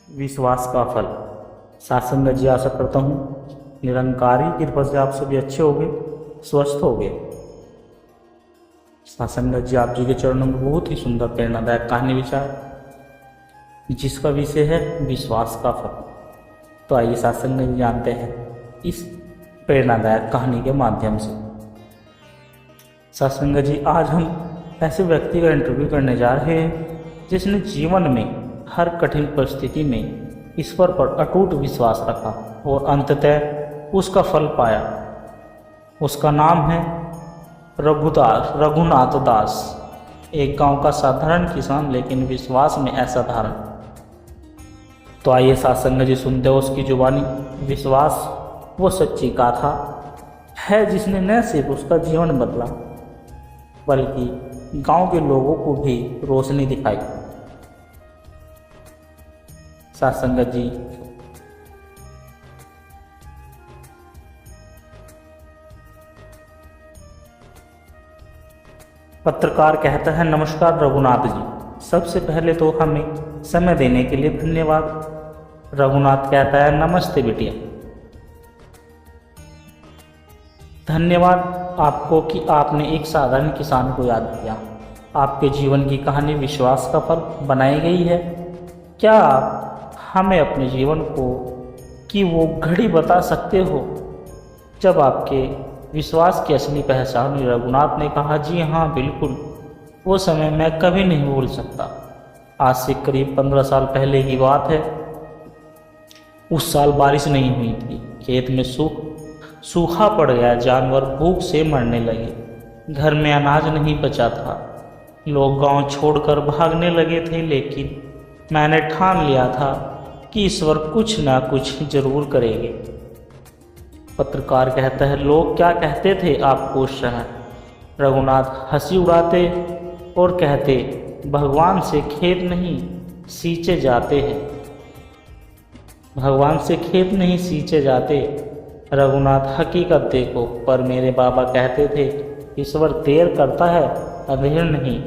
विश्वास का फल। सत्संग जी, आशा करता हूँ निरंकारी कृपा से आप सभी अच्छे होंगे, स्वस्थ होंगे। सत्संग जी, आप जी के चरणों में बहुत ही सुंदर प्रेरणादायक कहानी विचार, जिसका विषय है विश्वास का फल। तो आइए सत्संग जी जानते हैं इस प्रेरणादायक कहानी के माध्यम से। सत्संग जी, आज हम ऐसे व्यक्ति का इंटरव्यू करने जा रहे हैं जिसने जीवन में हर कठिन परिस्थिति में ईश्वर पर अटूट विश्वास रखा और अंततः उसका फल पाया। उसका नाम है रघुनाथ दास, एक गांव का साधारण किसान, लेकिन विश्वास में असाधारण। तो आइए सत्संग जी सुनते हो उसकी जुबानी। विश्वास वो सच्ची गाथा है जिसने न सिर्फ उसका जीवन बदला बल्कि गांव के लोगों को भी रोशनी दिखाई। सत्संग जी, पत्रकार कहता है, नमस्कार रघुनाथ जी, सबसे पहले तो हमें समय देने के लिए धन्यवाद। रघुनाथ कहता है, नमस्ते बिटिया, धन्यवाद आपको कि आपने एक साधारण किसान को याद किया। आपके जीवन की कहानी विश्वास का फल बनाई गई है। क्या आप हमें अपने जीवन को की वो घड़ी बता सकते हो जब आपके विश्वास की असली पहचान हुई? रघुनाथ ने कहा, जी हाँ बिल्कुल, वो समय मैं कभी नहीं भूल सकता। आज से करीब 15 साल पहले की बात है। उस साल बारिश नहीं हुई थी, खेत में सूखा पड़ गया, जानवर भूख से मरने लगे, घर में अनाज नहीं बचा था, लोग गांव छोड़कर भागने लगे थे। लेकिन मैंने ठान लिया था कि ईश्वर कुछ ना कुछ जरूर करेंगे। पत्रकार कहता है, लोग क्या कहते थे आपको उस समय? रघुनाथ हंसी उड़ाते और कहते, भगवान से खेत नहीं सींचे जाते हैं, भगवान से खेत नहीं सींचे जाते। रघुनाथ, हकीकत देखो, पर मेरे बाबा कहते थे ईश्वर देर करता है, अधेर नहीं।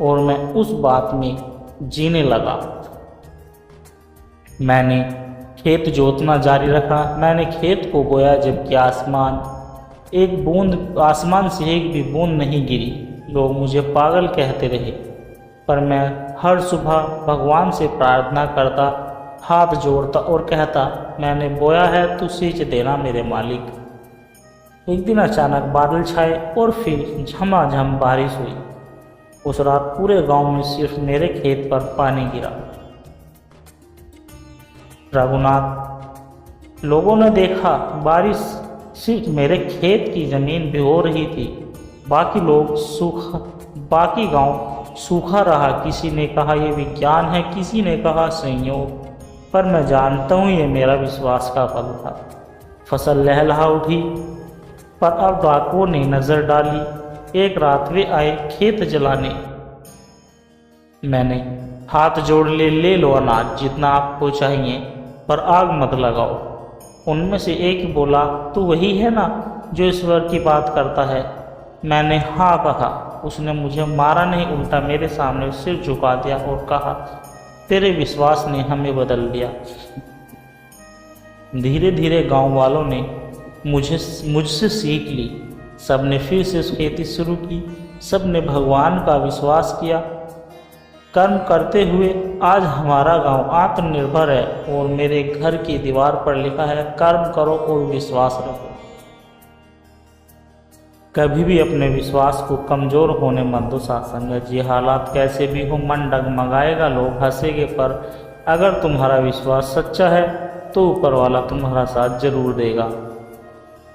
और मैं उस बात में जीने लगा। मैंने खेत जोतना जारी रखा, मैंने खेत को बोया, जबकि आसमान से एक भी बूंद नहीं गिरी। लोग मुझे पागल कहते रहे, पर मैं हर सुबह भगवान से प्रार्थना करता, हाथ जोड़ता और कहता, मैंने बोया है तो सींच देना मेरे मालिक। एक दिन अचानक बादल छाए और फिर झमाझम बारिश हुई। उस रात पूरे गांव में सिर्फ मेरे खेत पर पानी गिरा। रघुनाथ, लोगों ने देखा बारिश सिर्फ मेरे खेत की जमीन भिगो रही थी, बाकी गांव सूखा रहा। किसी ने कहा यह विज्ञान है, किसी ने कहा संयोग, पर मैं जानता हूँ ये मेरा विश्वास का फल था। फसल लहलहा उठी, पर अब डाकुओं ने नजर डाली। एक रात वे आए खेत जलाने। मैंने हाथ जोड़ ले लो अनाज जितना आपको चाहिए, पर आग मत लगाओ। उनमें से एक बोला, तू वही है ना जो ईश्वर की बात करता है? मैंने हाँ कहा। उसने मुझे मारा नहीं, उल्टा मेरे सामने सिर झुका दिया और कहा, तेरे विश्वास ने हमें बदल दिया। धीरे धीरे गांव वालों ने मुझसे सीख ली। सबने फिर से खेती शुरू की, सबने भगवान का विश्वास किया। कर्म करते हुए आज हमारा गांव आत्मनिर्भर है और मेरे घर की दीवार पर लिखा है, कर्म करो और विश्वास रखो। कभी भी अपने विश्वास को कमजोर होने मत दो। सत्संग जी, हालात कैसे भी हो, मन डगमगाएगा, लोग हंसेंगे, पर अगर तुम्हारा विश्वास सच्चा है तो ऊपर वाला तुम्हारा साथ जरूर देगा।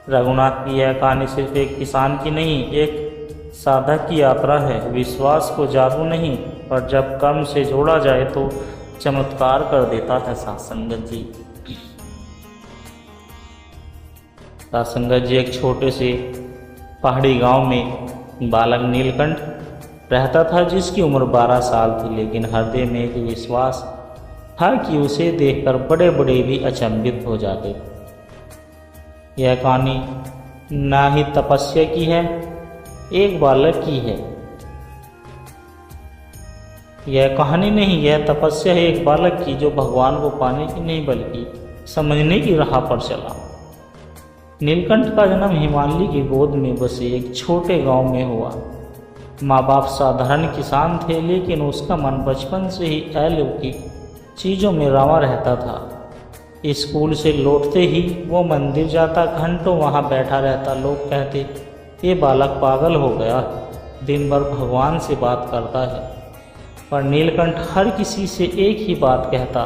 रघुनाथ की यह कहानी सिर्फ एक किसान की नहीं, एक साधक की यात्रा है। विश्वास को जादू नहीं, पर जब कर्म से जोड़ा जाए तो चमत्कार कर देता है। सत्संगत जी, एक छोटे से पहाड़ी गांव में बालक नीलकंठ रहता था, जिसकी उम्र 12 साल थी, लेकिन हृदय में एक विश्वास था कि उसे देखकर बड़े बड़े भी अचंभित हो जाते। यह कहानी ना ही तपस्या की है, एक बालक की है। यह कहानी नहीं, यह तपस्या है एक बालक की जो भगवान को पाने की नहीं बल्कि समझने की राह पर चला। नीलकंठ का जन्म हिमालय की गोद में बसे एक छोटे गांव में हुआ। माँ बाप साधारण किसान थे, लेकिन उसका मन बचपन से ही अलौकिक चीज़ों में रवा रहता था। स्कूल से लौटते ही वो मंदिर जाता, घंटों वहाँ बैठा रहता। लोग कहते ये बालक पागल हो गया, दिन भर भगवान से बात करता है। पर नीलकंठ हर किसी से एक ही बात कहता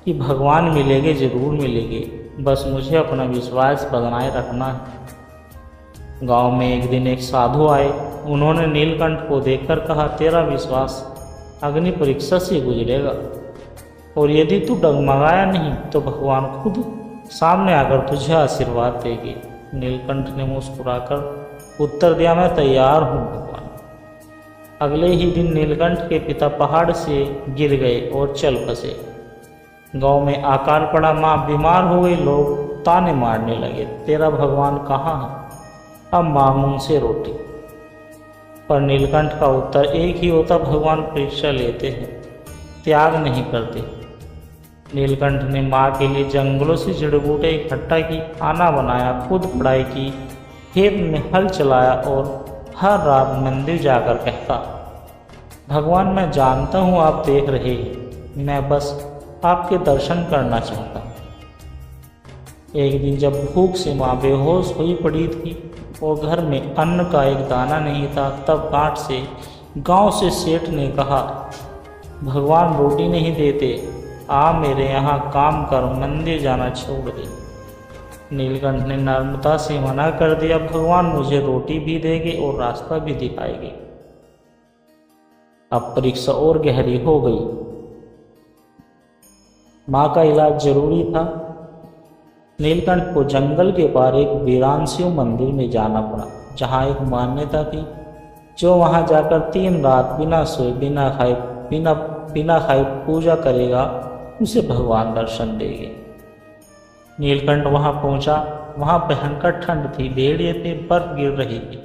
कि भगवान मिलेंगे, ज़रूर मिलेंगे, बस मुझे अपना विश्वास बनाए रखना है। गांव में एक दिन एक साधु आए। उन्होंने नीलकंठ को देखकर कहा, तेरा विश्वास अग्नि परीक्षा से गुजरेगा, और यदि तू डगमगाया नहीं तो भगवान खुद सामने आकर तुझे आशीर्वाद देंगे। नीलकंठ ने मुस्कुराकर उत्तर दिया, मैं तैयार हूँ भगवान। अगले ही दिन नीलकंठ के पिता पहाड़ से गिर गए और चल बसे। गांव में आकाल पड़ा, माँ बीमार हो गई। लोग ताने मारने लगे, तेरा भगवान कहाँ है, अब मांग उनसे रोटी। पर नीलकंठ का उत्तर एक ही होता, भगवान परीक्षा लेते हैं, त्याग नहीं करते। नीलकंठ ने माँ के लिए जंगलों से जड़ी बूटियां इकट्ठा की, खाना बनाया, खुद पढ़ाई की, खेत में हल चलाया और हर रात मंदिर जाकर कहता, भगवान मैं जानता हूँ आप देख रहे हैं, मैं बस आपके दर्शन करना चाहता हूँ। एक दिन जब भूख से माँ बेहोश हुई पड़ी थी और घर में अन्न का एक दाना नहीं था, तब गांठ से गांव से सेठ ने कहा, भगवान रोटी नहीं देते, आ मेरे यहाँ काम कर, मंदिर जाना छोड़ दे। नीलकंठ ने नम्रता से मना कर दिया, भगवान मुझे रोटी भी देंगे और रास्ता भी दिखाएंगे। अब परीक्षा और गहरी हो गई। माँ का इलाज जरूरी था। नीलकंठ को जंगल के पार एक वीरान शिव मंदिर में जाना पड़ा, जहाँ एक मान्यता थी, जो वहाँ जाकर 3 रात बिना सोए बिना खाए पूजा करेगा, उसे भगवान दर्शन देंगे। नीलकंठ वहाँ पहुँचा। वहाँ भयंकर ठंड थी, भेड़िए थे, बर्फ गिर रही थी।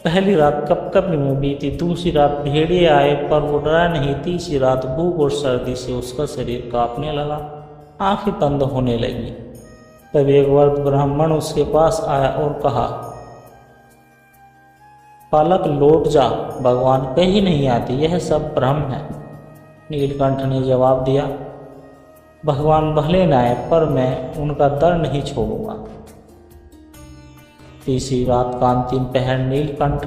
पहली रात कपकपी में बीती, दूसरी रात भेड़िए आए पर वो डरा नहीं, तीसरी रात भूख और सर्दी से उसका शरीर कांपने लगा, आंखें बंद होने लगी। तब एक वृद्ध ब्राह्मण उसके पास आया और कहा, बालक लौट जा, भगवान कहीं नहीं आती, यह सब भ्रम है। नीलकंठ ने जवाब दिया, भगवान भले न आए पर मैं उनका दर नहीं छोड़ूंगा। तीसरी रात का अंतिम पहर नीलकंठ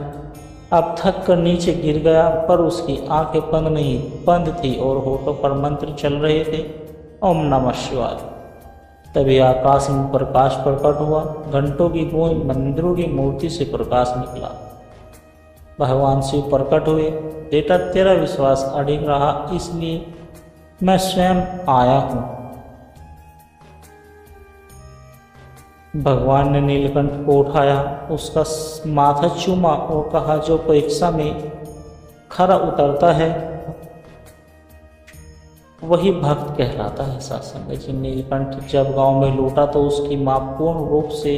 अब थक कर नीचे गिर गया, पर उसकी आंखें बंद थी और होठों पर मंत्र चल रहे थे, ओम नमः शिवाय। तभी आकाश में प्रकाश प्रकट हुआ, घंटों की गूंज, मंदिरों की मूर्ति से प्रकाश निकला। भगवान शिव प्रकट हुए, बेटा तेरा विश्वास अडिग रहा, इसलिए मैं स्वयं आया हूँ। भगवान ने नीलकंठ को उठाया, उसका माथा चूमा और कहा, जो परीक्षा में खरा उतरता है वही भक्त कहलाता है। सत्संग जी, नीलकंठ जब गांव में लौटा तो उसकी माँ पूर्ण रूप से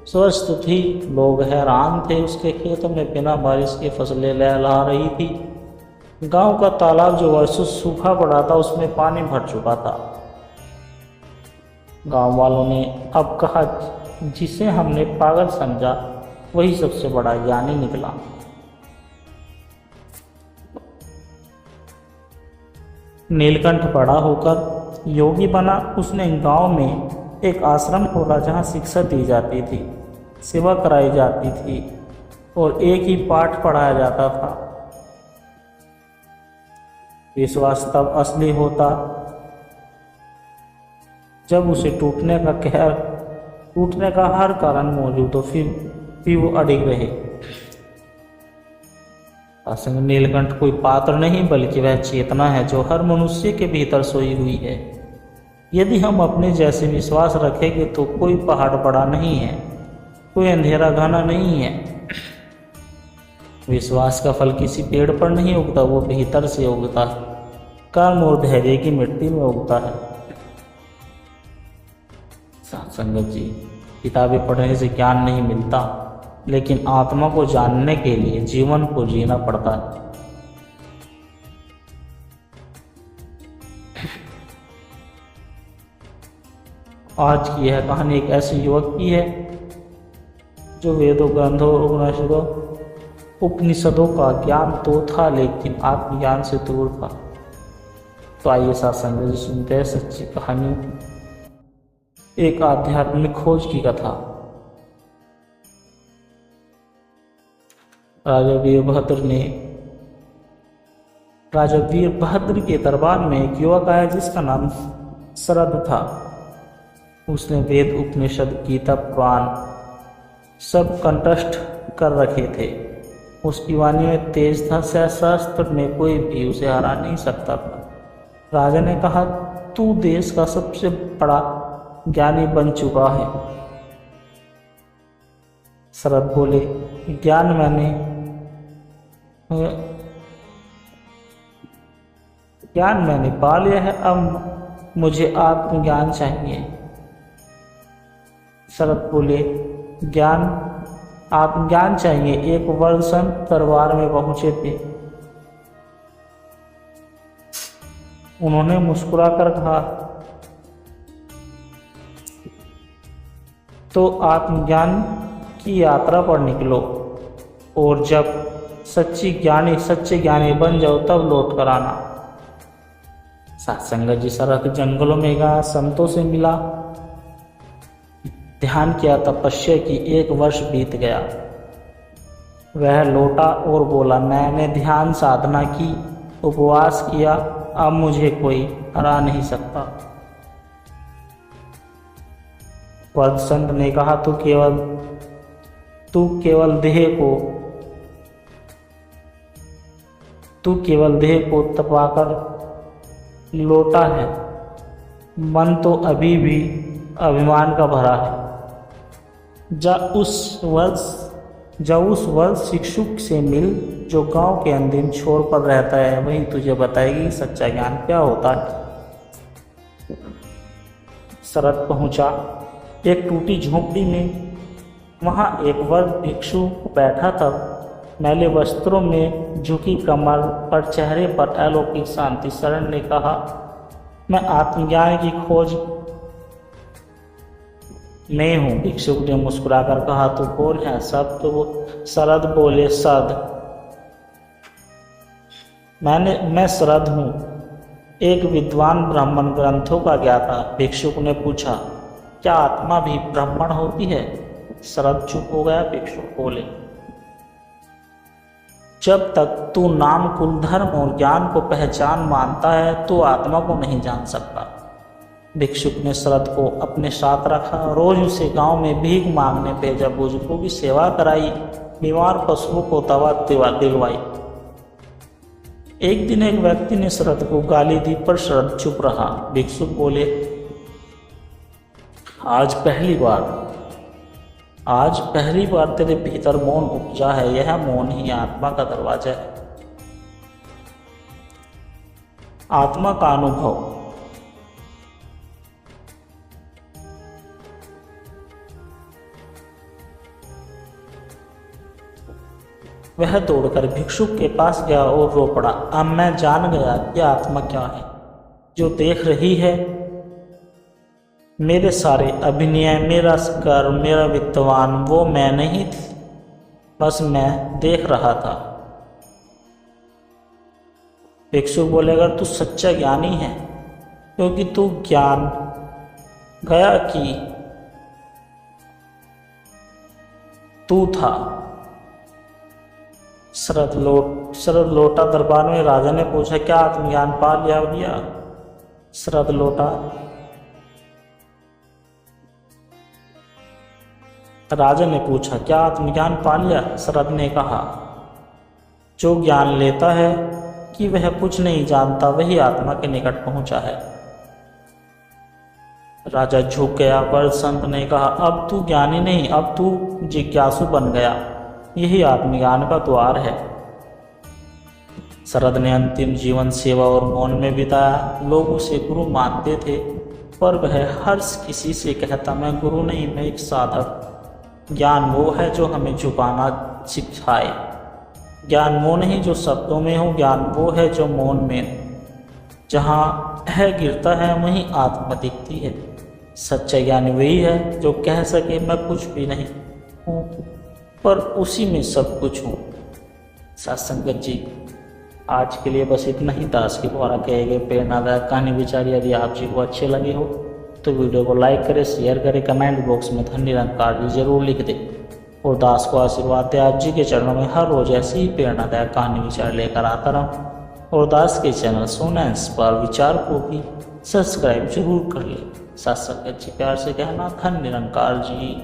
स्वस्थ थी। लोग हैरान थे, उसके खेतों में बिना बारिश के फसलें लहला रही थी। गांव का तालाब जो वर्षों सूखा पड़ा था, उसमें पानी भर चुका था। गांव वालों ने अब कहा, जिसे हमने पागल समझा वही सबसे बड़ा ज्ञानी निकला। नीलकंठ बड़ा होकर योगी बना। उसने गांव में एक आश्रम खोला, जहां शिक्षा दी जाती थी, सेवा कराई जाती थी और एक ही पाठ पढ़ाया जाता था। विश्वास तब असली होता जब उसे टूटने का हर कारण मौजूद हो, फिर भी वो अडिग रहे। असंग नीलकंठ कोई पात्र नहीं, बल्कि वह चेतना है जो हर मनुष्य के भीतर सोई हुई है। यदि हम अपने जैसे विश्वास रखेंगे तो कोई पहाड़ बड़ा नहीं है, कोई अंधेरा घना नहीं है। विश्वास का फल किसी पेड़ पर नहीं उगता, वो भीतर से उगता है, कर्म और धैर्य की मिट्टी में उगता है। संगत जी, किताबें पढ़ने से ज्ञान नहीं मिलता, लेकिन आत्मा को जानने के लिए जीवन को जीना पड़ता है। आज की यह कहानी एक ऐसे युवक की है जो वेदों, ग्रंथों और उपनिषदों का ज्ञान तो था लेकिन आत्मज्ञान से दूर था। तो आइए सत्संग जी सुनते हैं सच्ची कहानी, एक आध्यात्मिक खोज की कथा। राजा वीरभद्र के दरबार में एक युवक आया जिसका नाम शरद था। उसने वेद, उपनिषद, गीता, पुराण सब कंठस्थ कर रखे थे। उसकी वाणी में तेज था, शास्त्र में कोई भी उसे हरा नहीं सकता था। राजा ने कहा, तू देश का सबसे बड़ा ज्ञानी बन चुका है। शरद बोले, ज्ञान मैंने पा लिया है, अब मुझे आत्मज्ञान चाहिए। शरद बोले, आत्मज्ञान चाहिए। एक वर्षन दरबार में पहुंचे थे। उन्होंने मुस्कुराकर कहा, तो आत्मज्ञान की यात्रा पर निकलो और जब सच्चे ज्ञानी बन जाओ तब लौट कर आना। सत्संग जी शरद जंगलों में गया, संतों से मिला, ध्यान किया, तपस्या की। 1 वर्ष बीत गया। वह लौटा और बोला, मैंने ध्यान साधना की, उपवास किया, अब मुझे कोई हरा नहीं सकता। वृद्ध संत ने कहा, तू केवल देह को तपाकर लौटा है, मन तो अभी भी अभिमान का भरा है। जा उस वर्ष शिक्षक से मिल जो गांव के अंतिम छोर पर रहता है, वही तुझे बताएगी सच्चा ज्ञान क्या होता है। शरद पहुंचा एक टूटी झोंपड़ी में। वहां एक वृद्ध भिक्षु बैठा था, मैले वस्त्रों में झुकी कमर पर, चेहरे पर अलौकिक शांति। शरण ने कहा, मैं आत्मज्ञान की खोज नहीं हूँ। भिक्षुक ने मुस्कुराकर कहा, तो कौन है? शरद बोले, मैं शरद हूँ, एक विद्वान ब्राह्मण, ग्रंथों का ज्ञाता। भिक्षुक ने पूछा, क्या आत्मा भी ब्राह्मण होती है? शरद चुप हो गया। भिक्षुक बोले, जब तक तू नाम, कुल, धर्म और ज्ञान को पहचान मानता है तो आत्मा को नहीं जान सकता। भिक्षुक ने शरद को अपने साथ रखा, रोज उसे गांव में भीख मांगने भेजा, बुजुर्गों की सेवा कराई, बीमार पशुओं को दवा दिलवाई। एक दिन एक व्यक्ति ने शरद को गाली दी पर शरद चुप रहा। भिक्षुक बोले, आज पहली बार तेरे भीतर मौन उपजा है। यह मौन ही आत्मा का दरवाजा है। आत्मा का अनुभव। वह दौड़कर भिक्षुक के पास गया और रो पड़ा, अब मैं जान गया कि आत्मा क्या है। जो देख रही है मेरे सारे अभिनय, मेरा कर्म, मेरा विद्वान, वो मैं नहीं थी, बस मैं देख रहा था। भिक्षुक बोले, अगर तू सच्चा ज्ञानी है, क्योंकि तू ज्ञान गया कि तू था। शरद लौटा दरबार में। राजा ने पूछा, क्या आत्मज्ञान पा लिया भैया? शरद लौटा। राजा ने पूछा, क्या आत्मज्ञान पा लिया? शरद ने कहा, जो ज्ञान लेता है कि वह कुछ नहीं जानता, वही आत्मा के निकट पहुंचा है। राजा झुक गया पर संत ने कहा, अब तू ज्ञानी नहीं, अब तू जिज्ञासु बन गया। यही आत्मज्ञान का द्वार है। शरद ने अंतिम जीवन सेवा और मौन में बिताया। लोग उसे गुरु मानते थे, पर वह हर किसी से कहता, मैं गुरु नहीं, मैं एक साधक। ज्ञान वो है जो हमें झुकाना सिखाए। ज्ञान वो नहीं जो शब्दों में हो, ज्ञान वो है जो मौन में। जहाँ है गिरता है वहीं आत्मा दिखती है। सच्चा ज्ञानी वही है जो कह सके मैं कुछ भी नहीं हूँ पर उसी में सब कुछ हूँ। सत्संगत जी, आज के लिए बस इतना ही। दास के द्वारा कहे गए प्रेरणादायक कहानी विचार यदि आप जी को अच्छे लगे हो तो वीडियो को लाइक करें, शेयर करें, कमेंट बॉक्स में धन निरंकार जी जरूर लिख दें और दास को आशीर्वाद दें। आप जी के चरणों में हर रोज ऐसी ही प्रेरणादायक कहानी विचार लेकर आता रहूं और दास के चैनल सोना इंस्पायर विचार को भी सब्सक्राइब जरूर कर ले। सत्संगत जी, प्यार से कहना धन निरंकार जी।